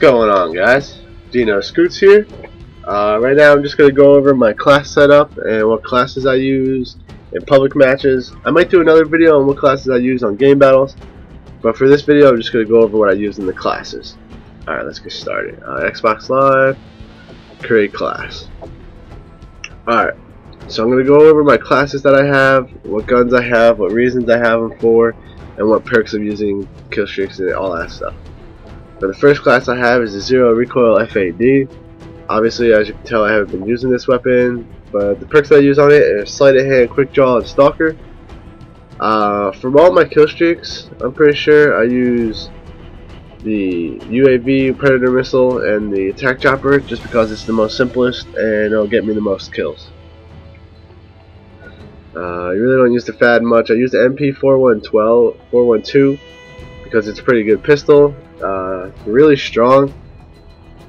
going on, guys? Dino Scoots here. Right now I'm just going to go over my class setup and what classes I use in public matches. I might do another video on what classes I use on game battles, but for this video I'm just going to go over what I use in the classes. Alright, let's get started. Xbox Live, create class. Alright, so I'm going to go over my classes that I have, what guns I have, what reasons I have them for, and what perks I'm using, kill streaks, and all that stuff. For the first class I have is the Zero Recoil FAD. Obviously, as you can tell, I haven't been using this weapon, but the perks that I use on it are Sleight of Hand, Quick Draw, and Stalker. For all my kill streaks, I'm pretty sure I use the UAV, Predator Missile, and the Attack Chopper just because it's the most simplest and it'll get me the most kills. I really don't use the FAD much. I use the MP412 because it's a pretty good pistol. Really strong,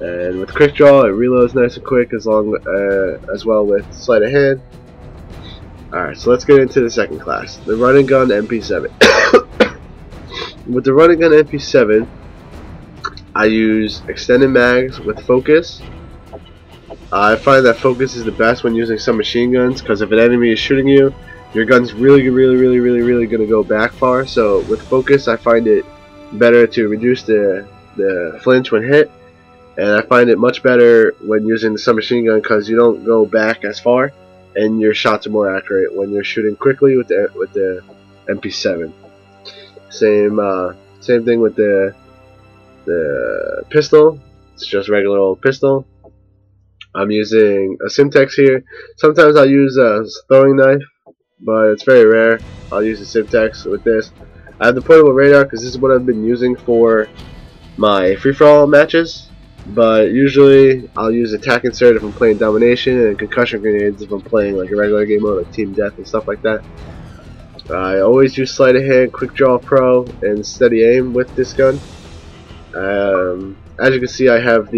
and with Quick Draw it reloads nice and quick, as well with Sleight of Hand. Alright, so let's get into the second class, the Run and Gun MP7. With the Run and Gun MP7, I use extended mags with focus. I find that focus is the best when using some machine guns, because if an enemy is shooting you, your gun's really gonna go back far. So with focus, I find it better to reduce the flinch when hit, and I find it much better when using the submachine gun because you don't go back as far and your shots are more accurate when you're shooting quickly with the MP7. Same thing with the pistol. It's just a regular old pistol. I'm using a Simtex here. Sometimes I'll use a throwing knife, but it's very rare. I'll use a Simtex with this. I have the portable radar because this is what I've been using for my free-for-all matches, but usually I'll use attack insert if I'm playing domination, and concussion grenades if I'm playing like a regular game mode like team death and stuff like that. I always use Sleight of Hand, Quick Draw Pro, and Steady Aim with this gun. As you can see, I have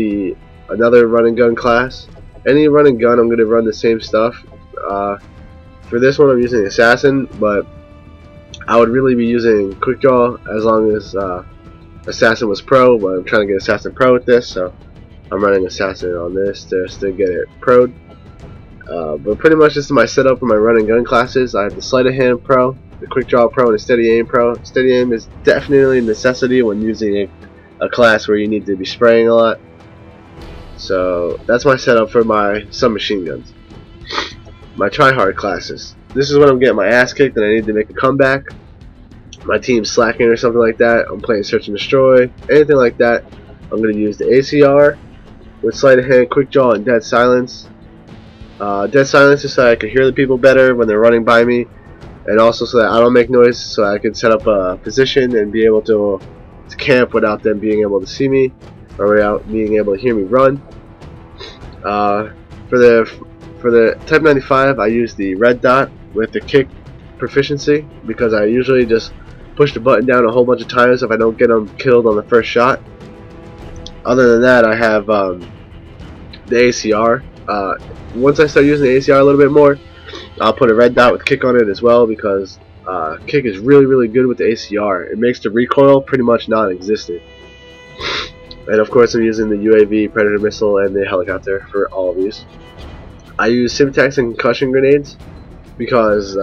another run and gun class. Any run and gun I'm going to run the same stuff. For this one I'm using Assassin, but I would really be using Quick Draw as long as Assassin was Pro, but I'm trying to get Assassin Pro with this, so I'm running Assassin on this to get it Pro'd. But pretty much this is my setup for my run and gun classes. I have the Sleight of Hand Pro, the Quick Draw Pro, and the Steady Aim Pro. Steady Aim is definitely a necessity when using a class where you need to be spraying a lot. So that's my setup for my submachine guns. My tryhard classes. This is when I'm getting my ass kicked and I need to make a comeback. My team's slacking or something like that. I'm playing Search and Destroy, anything like that. I'm going to use the ACR with Sleight of Hand, Quick Draw, and Dead Silence. Dead Silence is so I can hear the people better when they're running by me, and also so that I don't make noise, so I can set up a position and be able to camp without them being able to see me or without being able to hear me run. For the Type 95, I use the red dot with the kick proficiency because I usually just push the button down a whole bunch of times if I don't get them killed on the first shot. Other than that, I have the ACR. Once I start using the ACR a little bit more, I'll put a red dot with kick on it as well, because kick is really good with the ACR. It makes the recoil pretty much non-existent. And of course I'm using the UAV, Predator Missile, and the helicopter for all of these. I use Simtex and concussion grenades because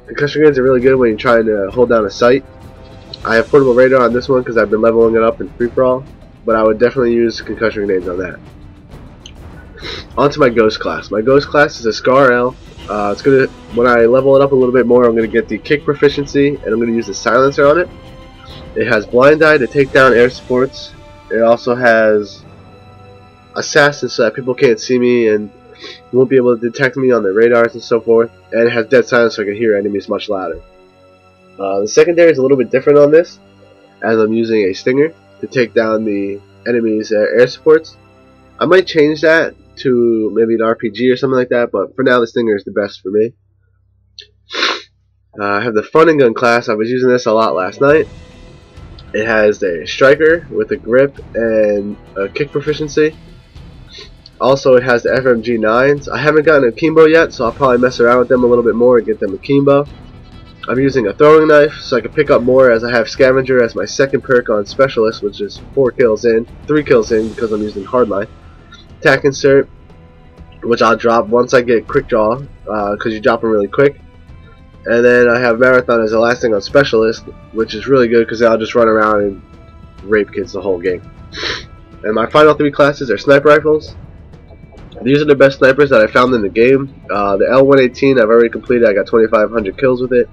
concussion grenades are really good when you're trying to hold down a site. I have portable radar on this one because I've been leveling it up in free-for-all, but I would definitely use concussion grenades on that. On to my Ghost class. My Ghost class is a Scar L. When I level it up a little bit more, I'm going to get the kick proficiency, and I'm going to use the silencer on it. It has blind eye to take down air supports. It also has Assassin so that people can't see me and won't be able to detect me on the radars and so forth. And it has Dead Silence so I can hear enemies much louder. The secondary is a little bit different on this, as I'm using a Stinger to take down the enemy's air supports. I might change that to maybe an RPG or something like that, but for now the Stinger is the best for me. I have the Fun and Gun class. I was using this a lot last night. It has a striker with a grip and a kick proficiency. Also, it has the FMG 9s. I haven't gotten a Kimbo yet, so I'll probably mess around with them a little bit more and get them a Kimbo. I'm using a throwing knife so I can pick up more, as I have Scavenger as my second perk on Specialist, which is 3 kills in because I'm using Hardline. Tack Insert, which I'll drop once I get Quick Draw, because you drop them really quick. And then I have Marathon as the last thing on Specialist, which is really good because I'll just run around and rape kids the whole game. And my final 3 classes are Sniper Rifles. These are the best snipers that I found in the game. The L118 I've already completed. I got 2,500 kills with it.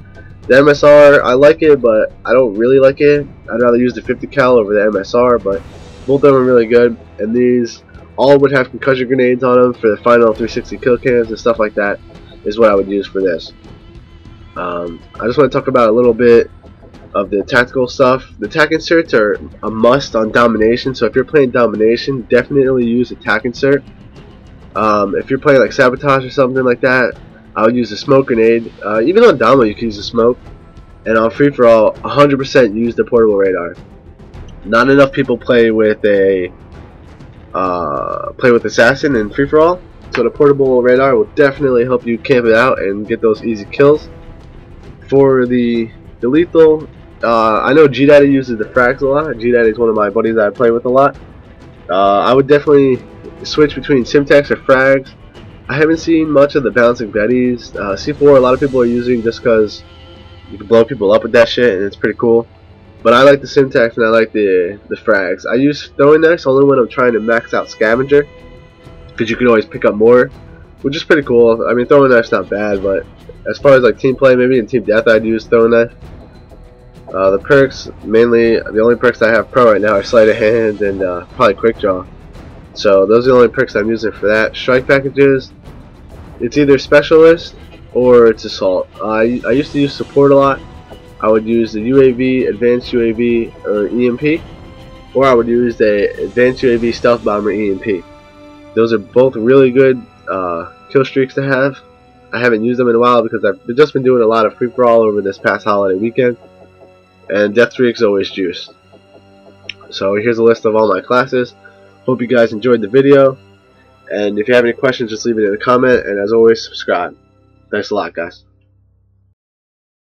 The MSR, I like it, but I don't really like it. I'd rather use the 50 cal over the MSR, but both of them are really good. And these all would have concussion grenades on them for the final 360 kill cams and stuff like that is what I would use for this. I just want to talk about a little bit of the tactical stuff. The tack inserts are a must on domination, so if you're playing domination, definitely use a tack insert. If you're playing like sabotage or something like that, I would use a smoke grenade. Even on Domo you can use a smoke, and on free for all 100% use the portable radar. Not enough people play with assassin and free for all, so the portable radar will definitely help you camp it out and get those easy kills. For the lethal, I know G-Daddy uses the frags a lot. G-Daddy is one of my buddies that I play with a lot. I would definitely switch between Simtex or frags. I haven't seen much of the bouncing Bettys. C4 a lot of people are using just because you can blow people up with that shit and it's pretty cool. But I like the Simtex and I like the frags. I use throwing knives only when I'm trying to max out Scavenger, because you can always pick up more, which is pretty cool. I mean, throwing knife's not bad, but as far as like team play, maybe in team death I'd use throwing knife. The perks, mainly the only perks I have pro right now are sleight of hand and probably quick draw. So those are the only perks I'm using for that. Strike packages, it's either specialist or it's assault. I used to use support a lot. I would use the UAV, advanced UAV, or EMP, or I would use the advanced UAV, stealth bomber, EMP. Those are both really good kill streaks to have. I haven't used them in a while because I've just been doing a lot of free for all over this past holiday weekend, and death streaks always juice. So here's a list of all my classes. Hope you guys enjoyed the video, and if you have any questions, just leave it in a comment, and as always, subscribe. Thanks a lot, guys.